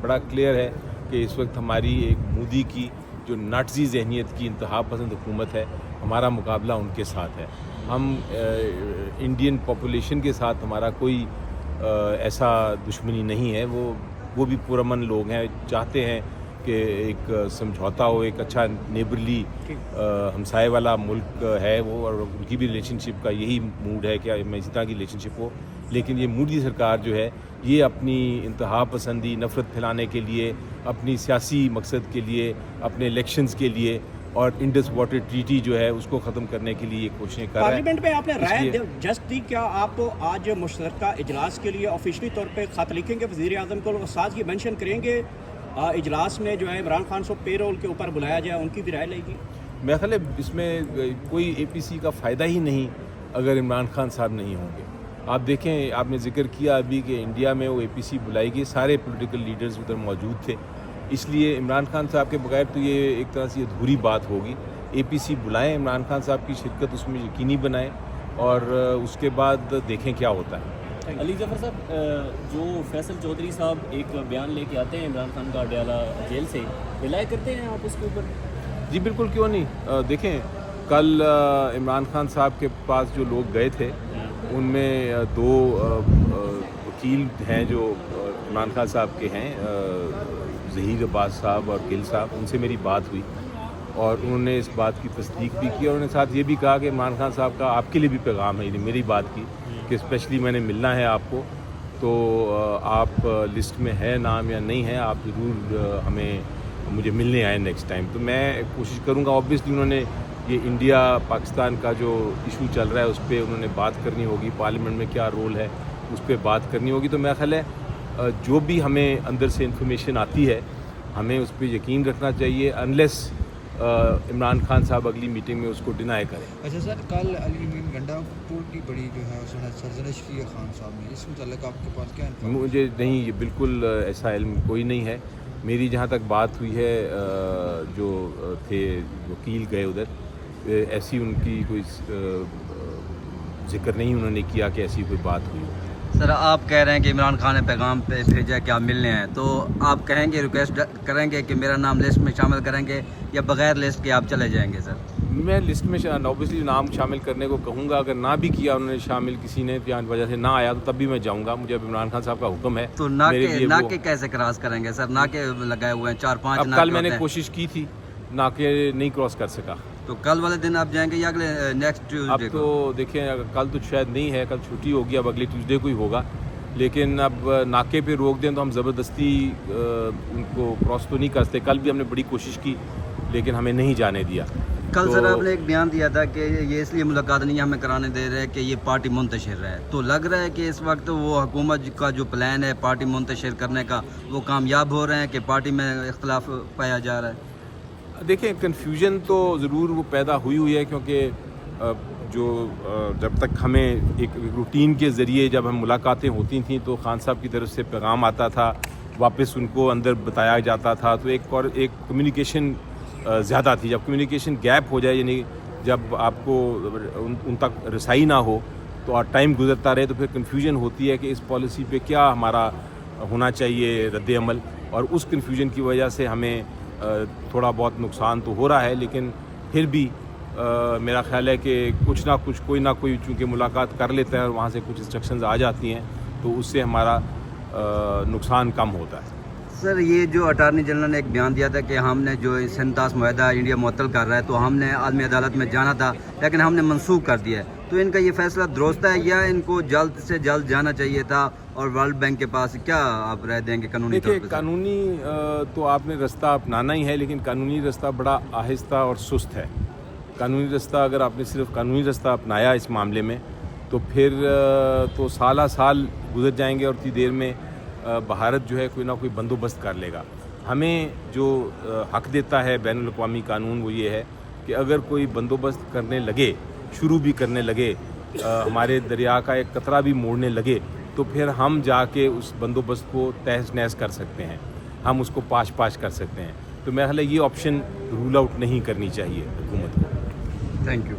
بڑا کلیئر ہے کہ اس وقت ہماری ایک مودی کی جو ناٹزی ذہنیت کی انتہا پسند حکومت ہے، ہمارا مقابلہ ان کے ساتھ ہے. ہم انڈین پاپولیشن کے ساتھ ہمارا کوئی ایسا دشمنی نہیں ہے. وہ بھی پرامن لوگ ہیں، چاہتے ہیں کہ ایک سمجھوتا ہو، ایک اچھا نیبرلی ہمسائے والا ملک ہے وہ، اور ان کی بھی ریلیشن شپ کا یہی موڈ ہے کہ اسی طرح کی ریلیشن شپ ہو. لیکن یہ مودی سرکار جو ہے یہ اپنی انتہا پسندی، نفرت پھیلانے کے لیے، اپنی سیاسی مقصد کے لیے، اپنے الیکشنز کے لیے اور انڈس واٹر ٹریٹی جو ہے اس کو ختم کرنے کے لیے یہ کوششیں کر رہا ہے. پارلیمنٹ میں آپ نے رائے جسٹ دی، کیا آپ آج مشترکہ اجلاس کے لیے آفیشلی طور پہ خط لکھیں گے وزیر اعظم کو، اور ساتھ یہ مینشن کریں گے اجلاس میں جو ہے عمران خان کو پے رول کے اوپر بلایا جائے، ان کی بھی رائے لے گی؟ میرا خیال ہے اس میں کوئی اے پی سی کا فائدہ ہی نہیں اگر عمران خان صاحب نہیں ہوں گے. آپ دیکھیں، آپ نے ذکر کیا ابھی کہ انڈیا میں وہ اے پی سی بلائی گئی، سارے پولیٹیکل لیڈرز ادھر موجود تھے، اس لیے عمران خان صاحب کے بغیر تو یہ ایک طرح سے ادھوری بات ہوگی. اے پی سی بلائیں، عمران خان صاحب کی شرکت اس میں یقینی بنائیں اور اس کے بعد دیکھیں کیا ہوتا ہے. علی ظفر صاحب، جو فیصل چودھری صاحب ایک بیان لے کے آتے ہیں عمران خان کا اڈیالہ جیل سے، رلائے کرتے ہیں آپ اس کے اوپر؟ جی بالکل، کیوں نہیں. دیکھیں، کل عمران خان صاحب کے پاس جو لوگ گئے تھے ان میں 2 وکیل ہیں جو عمران خان صاحب کے ہیں، ظہیر عباس صاحب اور گل صاحب. ان سے میری بات ہوئی اور انہوں نے اس بات کی تصدیق بھی کی، اور انہوں نے ساتھ یہ بھی کہا کہ عمران خان صاحب کا آپ کے لیے بھی پیغام ہے، یعنی میری بات کی کہ اسپیشلی میں نے ملنا ہے آپ کو، تو آپ لسٹ میں ہے نام یا نہیں ہے، آپ ضرور مجھے ملنے آئیں نیکسٹ ٹائم. تو میں کوشش کروں گا. آبویسلی انہوں نے یہ انڈیا پاکستان کا جو ایشو چل رہا ہے اس پہ انہوں نے بات کرنی ہوگی، پارلیمنٹ میں کیا رول ہے اس پہ بات کرنی ہوگی. تو میرا خیال ہے جو بھی ہمیں اندر سے انفارمیشن آتی ہے ہمیں اس پہ یقین رکھنا چاہیے، انلیس عمران خان صاحب اگلی میٹنگ میں اس کو ڈینائی کریں. اچھا سر، کل علی امین گنڈا پور کی بڑی جو ہے اس نے سرزنش کی ہے خان صاحب نے، اس متعلق آپ کے پاس کیا انفارمیشن؟ مجھے نہیں، یہ بالکل ایسا علم کوئی نہیں ہے. میری جہاں تک بات ہوئی ہے، جو تھے وکیل گئے ادھر، ایسی ان کی کوئی ذکر نہیں انہوں نے کیا کہ ایسی کوئی بات ہوئی. سر، آپ کہہ رہے ہیں کہ عمران خان نے پیغام پہ بھیجا کہ آپ ملنے ہیں، تو آپ کہیں گے، ریکویسٹ کریں گے کہ میرا نام لسٹ میں شامل کریں گے یا بغیر لسٹ کے آپ چلے جائیں گے؟ سر میں لسٹ میں اوبیسلی نام شامل کرنے کو کہوں گا. اگر نہ بھی کیا انہوں نے شامل، کسی نے وجہ سے نہ آیا، تو تب بھی میں جاؤں گا. مجھے اب عمران خان صاحب کا حکم ہے. تو ناکے کیسے کراس کریں گے سر؟ ناکے لگائے ہوئے ہیں 4-5 اب کل میں نے کوشش کی تھی، ناکے نہیں کراس کر سکا. تو کل والے دن آپ جائیں گے یا اگلے نیکسٹ ٹیوزڈے اب تو دیکھیں، کل تو شاید نہیں ہے، کل چھٹی ہوگی، اب اگلے ٹیوزڈے کو ہی ہوگا. لیکن اب ناکے پہ روک دیں تو ہم زبردستی ان کو کراس تو نہیں کر سکتے. کل بھی ہم نے بڑی کوشش کی لیکن ہمیں نہیں جانے دیا. کل سر آپ نے ایک بیان دیا تھا کہ یہ اس لیے ملاقات نہیں ہمیں کرانے دے رہے کہ یہ پارٹی منتشر ہے، تو لگ رہا ہے کہ اس وقت وہ حکومت کا جو پلان ہے پارٹی منتشر کرنے کا وہ کامیاب ہو رہے ہیں کہ پارٹی میں اختلاف پایا جا رہا ہے؟ دیکھیں، کنفیوژن تو ضرور وہ پیدا ہوئی ہے، کیونکہ جو جب تک ہمیں ایک روٹین کے ذریعے جب ہم ملاقاتیں ہوتی تھیں تو خان صاحب کی طرف سے پیغام آتا تھا، واپس ان کو اندر بتایا جاتا تھا، تو ایک کمیونیکیشن زیادہ تھی. جب کمیونیکیشن گیپ ہو جائے، یعنی جب آپ کو ان تک رسائی نہ ہو تو اور ٹائم گزرتا رہے، تو پھر کنفیوژن ہوتی ہے کہ اس پالیسی پہ کیا ہمارا ہونا چاہیے رد عمل. اور اس کنفیوژن کی وجہ سے ہمیں تھوڑا بہت نقصان تو ہو رہا ہے، لیکن پھر بھی میرا خیال ہے کہ کچھ نہ کچھ، کوئی نہ کوئی چونکہ ملاقات کر لیتا ہے اور وہاں سے کچھ انسٹرکشنز آ جاتی ہیں تو اس سے ہمارا نقصان کم ہوتا ہے. سر، یہ جو اٹارنی جنرل نے ایک بیان دیا تھا کہ ہم نے جو سنتاس معاہدہ انڈیا معطل کر رہا ہے تو ہم نے عالمی عدالت میں جانا تھا لیکن ہم نے منسوخ کر دیا ہے، تو ان کا یہ فیصلہ درست ہے یا ان کو جلد سے جلد جانا چاہیے تھا؟ اور ورلڈ بینک کے پاس کیا آپ رائے دیں گے قانونی طور پہ؟ دیکھیے، قانونی تو آپ نے رستہ اپنانا ہی ہے، لیکن قانونی رستہ بڑا آہستہ اور سست ہے. قانونی رستہ اگر آپ نے صرف قانونی رستہ اپنایا اس معاملے میں تو پھر تو سالہ سال گزر جائیں گے اور اتنی دیر میں بھارت جو ہے کوئی نہ کوئی بندوبست کر لے گا. ہمیں جو حق دیتا ہے بین الاقوامی قانون وہ یہ ہے کہ اگر کوئی بندوبست کرنے لگے، شروع بھی کرنے لگے، ہمارے دریا کا ایک قطرہ بھی موڑنے لگے، تو پھر ہم جا کے اس بندوبست کو تہز نہز کر سکتے ہیں، ہم اس کو پاش کر سکتے ہیں. تو میرا خیال ہے یہ آپشن رول آؤٹ نہیں کرنی چاہیے حکومت کو. Thank you.